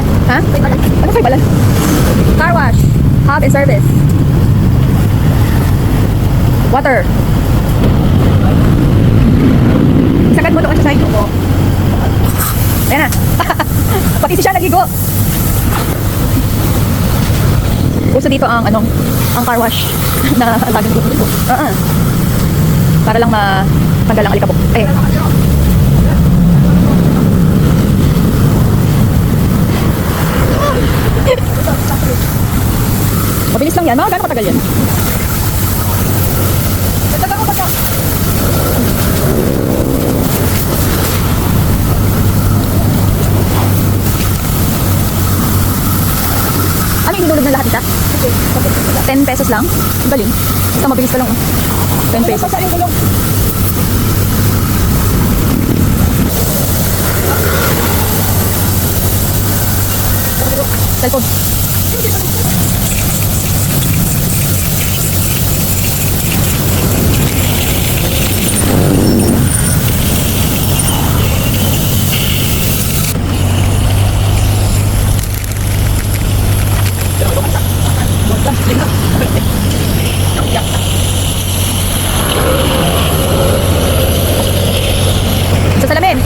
Ha? Ano kayo balan? Car wash. Hub and service. Water. Sagad mo ito kasi sa ito ko. Ayan na. Pati si siya nagigo. Uso dito ang ang car wash na laging dito. Para lang matanggal ang alikabok. Mabilis lang yan. Mga gano'ng katagal yan? Nagtagal ko ba siya? Ano yung hinulog na lahat ita? 10 pesos lang? Ang galing. Ito mabilis ka lang. 10 pesos. Cellphone. Sa salamin.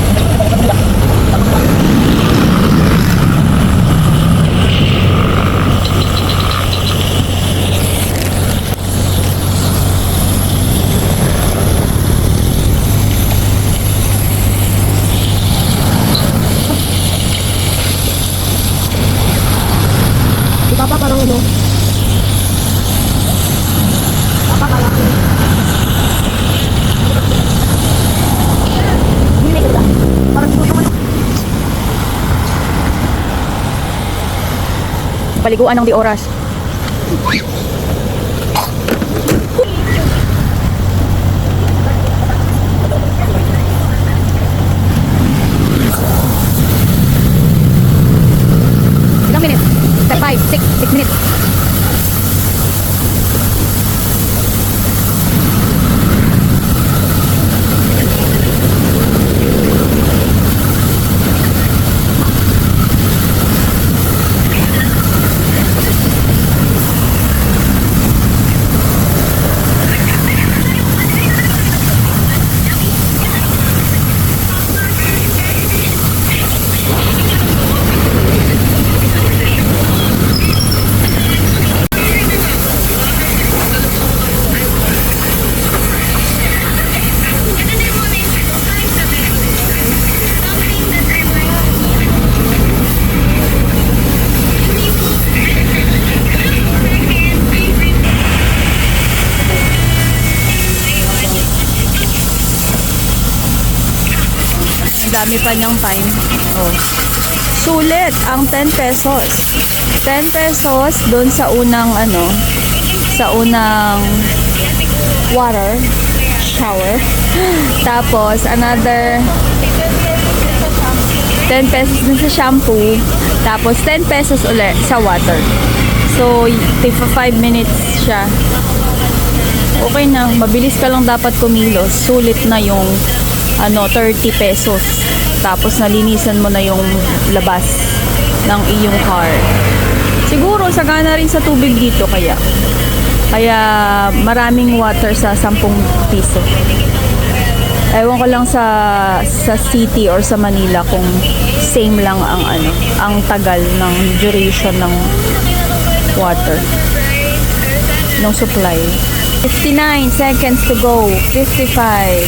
Papa parang ano? Papa parang hindi ko lang. Parang paliguan ng di oras. Ilang minutes? 5, 6 minutes. Dami pa niyang time. Sulit ang 10 pesos. 10 pesos doon sa unang sa unang water shower. Tapos another 10 pesos din sa shampoo. Tapos 10 pesos ulit sa water. So 5 minutes siya. Okay na, mabilis ka lang dapat kumilos. Sulit na yung 30 pesos. Tapos nalinisan mo na yung labas ng iyong car. Siguro sagana rin sa tubig dito kaya maraming water sa 10 piso. Ewan ko lang sa city or sa Manila kung same lang ang tagal ng duration ng water ng supply. 59 seconds to go. 55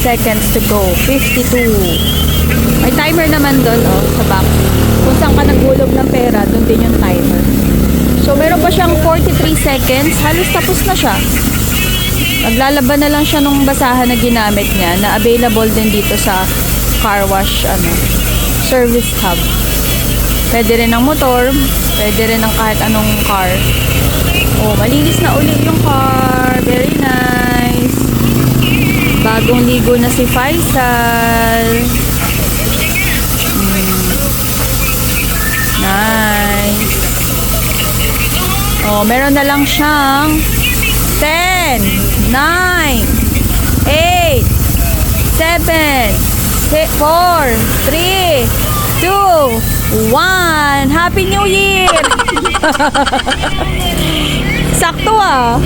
seconds to go. 52. May timer naman doon sa back. Kung saan ka naghulog ng pera, doon din yung timer. So meron pa siyang 43 seconds. Halos tapos na siya. Naglalaban na lang siya nung basahan na ginamit niya, na available din dito sa car wash service hub. Pwede rin ng motor, pwede rin ng kahit anong car. Malinis na ulit yung car. Very nice. Bagong ligo na si Faisal. Nice. Meron na lang siyang 10, 9, 8, 7, 4, 3, Happy New Year! Sakto ah.